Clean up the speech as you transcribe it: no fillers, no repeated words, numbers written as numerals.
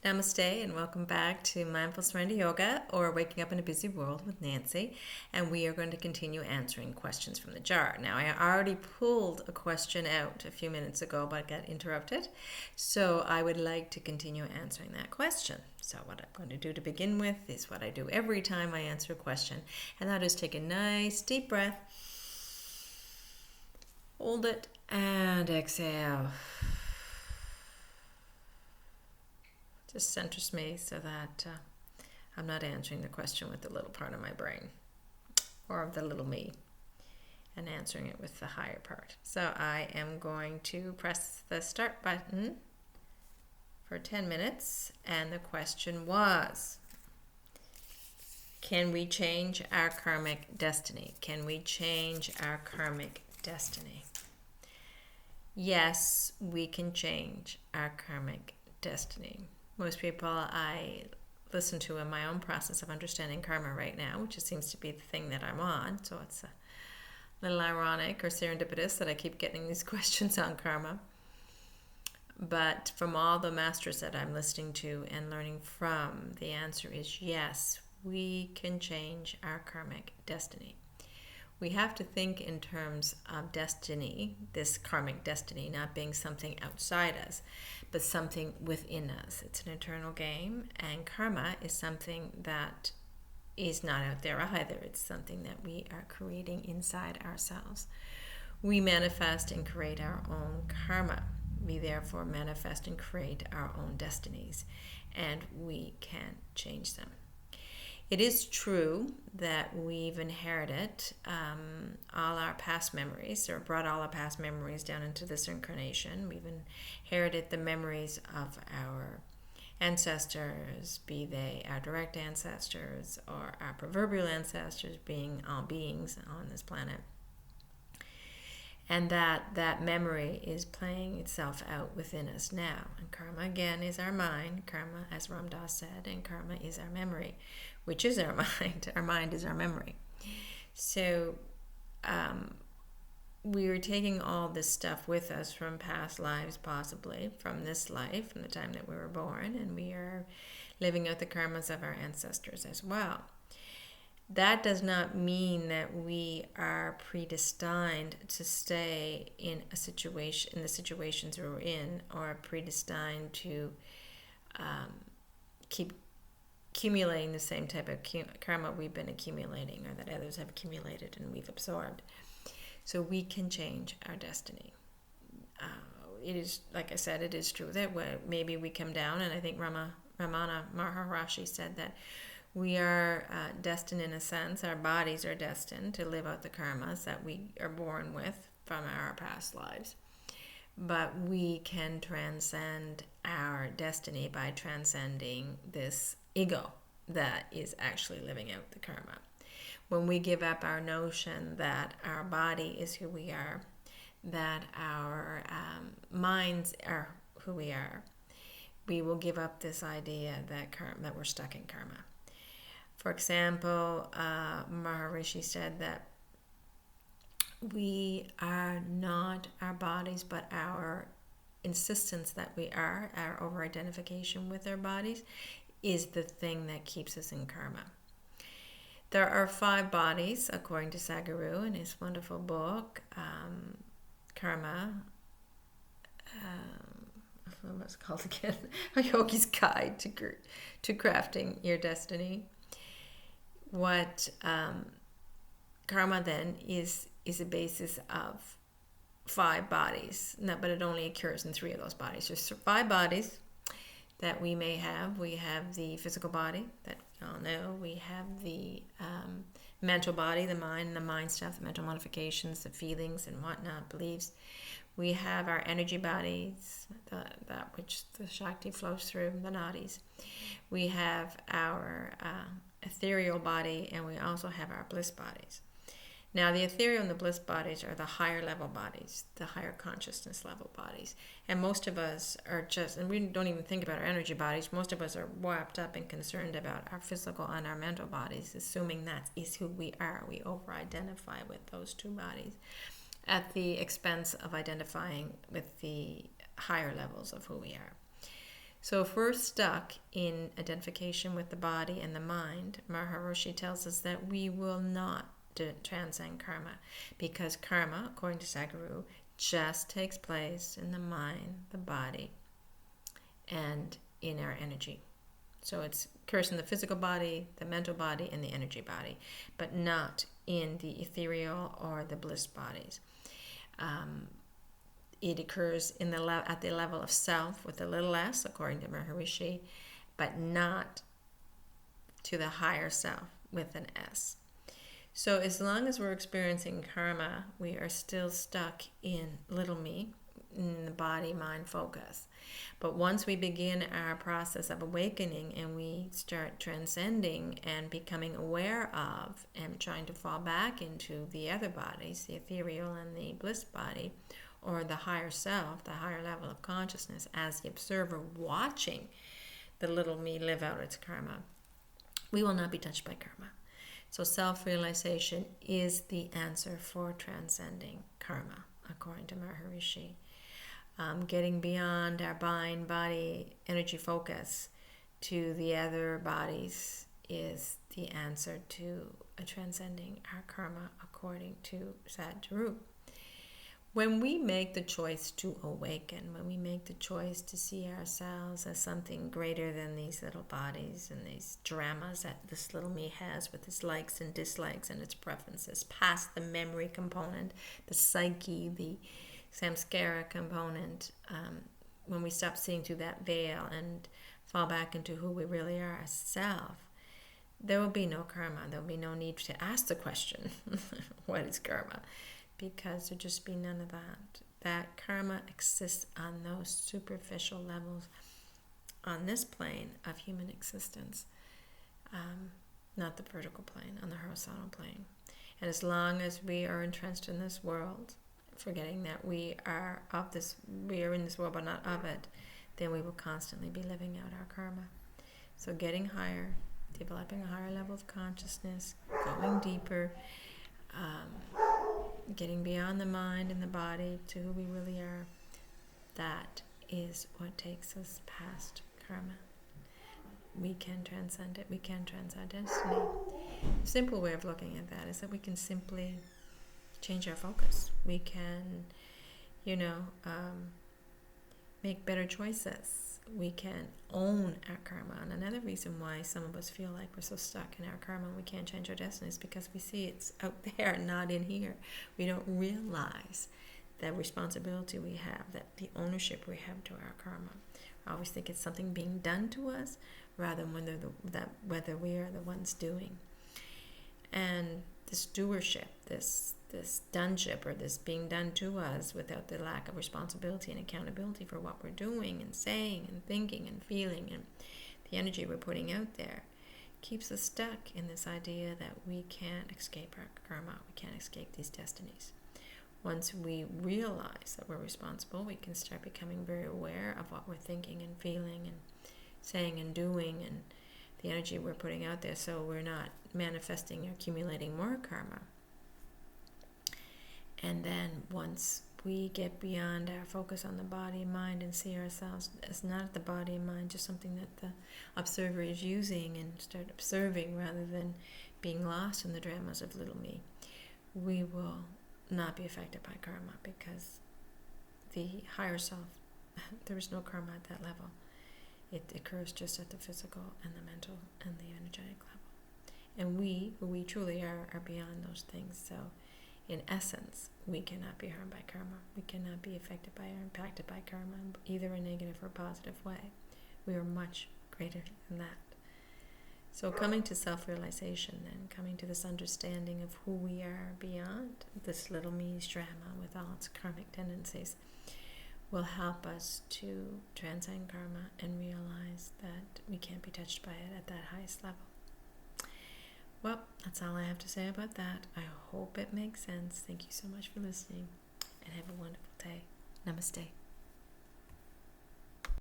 Namaste and welcome back to Mindful Surrender Yoga or Waking Up in a Busy World with Nancy. And we are going to continue answering questions from the jar. Now, I already pulled a question out a few minutes ago, but got interrupted. So I would like to continue answering that question. So what I'm going to do to begin with is what I do every time I answer a question. And that is take a nice deep breath, hold it, and exhale. Just centers me so that I'm not answering the question with the little part of my brain or the little me and answering it with the higher part. So I am going to press the start button for 10 minutes. And the question was, can we change our karmic destiny? Can we change our karmic destiny? Yes, we can change our karmic destiny. Most people I listen to in my own process of understanding karma right now, which seems to be the thing that I'm on. So it's a little ironic or serendipitous that I keep getting these questions on karma. But from all the masters that I'm listening to and learning from, the answer is yes, we can change our karmic destiny. We have to think in terms of destiny, this karmic destiny, not being something outside us, but something within us. It's an eternal game, and karma is something that is not out there either. It's something that we are creating inside ourselves. We manifest and create our own karma. We therefore manifest and create our own destinies, and we can change them. It is true that we've inherited all our past memories, or brought all our past memories down into this incarnation. We've inherited the memories of our ancestors, be they our direct ancestors or our proverbial ancestors, being all beings on this planet. And that memory is playing itself out within us now. And karma, again, is our mind. Karma, as Ram Dass said, and karma is our memory, which is our mind. Our mind is our memory. So we are taking all this stuff with us from past lives, possibly, from this life, from the time that we were born, and we are living out the karmas of our ancestors as well. That does not mean that we are predestined to stay in a situation, in the situations we're in, or predestined to keep accumulating the same type of karma we've been accumulating, or that others have accumulated and we've absorbed. So we can change our destiny. It is, like I said, it is true that maybe we come down, and I think Ramana Maharishi said that we are destined, in a sense, our bodies are destined to live out the karmas that we are born with from our past lives. But we can transcend our destiny by transcending this ego that is actually living out the karma. When we give up our notion that our body is who we are, that our minds are who we are, we will give up this idea that we're stuck in karma. For example, Maharishi said that we are not our bodies, but our insistence that we are, our over-identification with our bodies, is the thing that keeps us in karma. There are 5 bodies, according to Sadhguru in his wonderful book, Karma. What's it called again? A Yogi's Guide to Crafting Your Destiny. What karma then is a basis of 5 bodies, but it only occurs in 3 of those bodies. There's 5 bodies that we may have. We have the physical body that we all know. We have the mental body, the mind stuff, the mental modifications, the feelings and whatnot, beliefs. We have our energy bodies, that which the Shakti flows through, the nadis. We have our ethereal body, and we also have our bliss bodies. Now, the ethereal and the bliss bodies are the higher level bodies, the higher consciousness level bodies. And most of us are just, and we don't even think about our energy bodies, most of us are wrapped up and concerned about our physical and our mental bodies, assuming that is who we are. We over-identify with those 2 bodies at the expense of identifying with the higher levels of who we are. So if we're stuck in identification with the body and the mind, Maharishi tells us that we will not transcend karma, because karma, according to Sadhguru, just takes place in the mind, the body, and in our energy. So it's occurs in the physical body, the mental body, and the energy body, but not in the ethereal or the bliss bodies. It occurs in at the level of self with a little s, according to Maharishi, but not to the higher self with an S. So as long as we're experiencing karma, we are still stuck in little me, in the body, mind focus. But once we begin our process of awakening and we start transcending and becoming aware of and trying to fall back into the other bodies, the ethereal and the bliss body, or the higher self, the higher level of consciousness, as the observer watching the little me live out its karma, we will not be touched by karma. So self-realization is the answer for transcending karma, according to Maharishi. Getting beyond our mind, body, energy focus to the other bodies is the answer to transcending our karma, according to Sadhguru. When we make the choice to awaken, when we make the choice to see ourselves as something greater than these little bodies and these dramas that this little me has with its likes and dislikes and its preferences, past the memory component, the psyche, the samskara component, when we stop seeing through that veil and fall back into who we really are as self, there will be no karma. There will be no need to ask the question, what is karma? Because there just be none of that. That karma exists on those superficial levels on this plane of human existence, not the vertical plane, on the horizontal plane. And as long as we are entrenched in this world, forgetting that we are in this world but not of it, then we will constantly be living out our karma. So getting higher, developing a higher level of consciousness, going deeper, getting beyond the mind and the body to who we really are, that is what takes us past karma. We can transcend it. We can transcend destiny. A simple way of looking at that is that we can simply change our focus. We can, make better choices. We can own our karma. And another reason why some of us feel like we're so stuck in our karma and we can't change our destiny is because we see it's out there, not in here. We don't realize the responsibility we have, that the ownership we have to our karma. I always think it's something being done to us rather than whether we are the ones doing. And this doership, this doneship, or this being done to us without the lack of responsibility and accountability for what we're doing and saying and thinking and feeling and the energy we're putting out there, keeps us stuck in this idea that we can't escape our karma, we can't escape these destinies. Once we realize that we're responsible, we can start becoming very aware of what we're thinking and feeling and saying and doing and the energy we're putting out there, so we're not manifesting or accumulating more karma. And then once we get beyond our focus on the body and mind and see ourselves as not the body and mind, just something that the observer is using, and start observing rather than being lost in the dramas of little me, we will not be affected by karma, because the higher self, there is no karma at that level. It occurs just at the physical and the mental and the energetic level. And we, who we truly are beyond those things. So in essence, we cannot be harmed by karma. We cannot be affected by or impacted by karma in either a negative or positive way. We are much greater than that. So coming to self-realization then, coming to this understanding of who we are beyond this little me's drama with all its karmic tendencies, will help us to transcend karma and realize that we can't be touched by it at that highest level. Well, that's all I have to say about that. I hope it makes sense. Thank you so much for listening, and have a wonderful day. Namaste.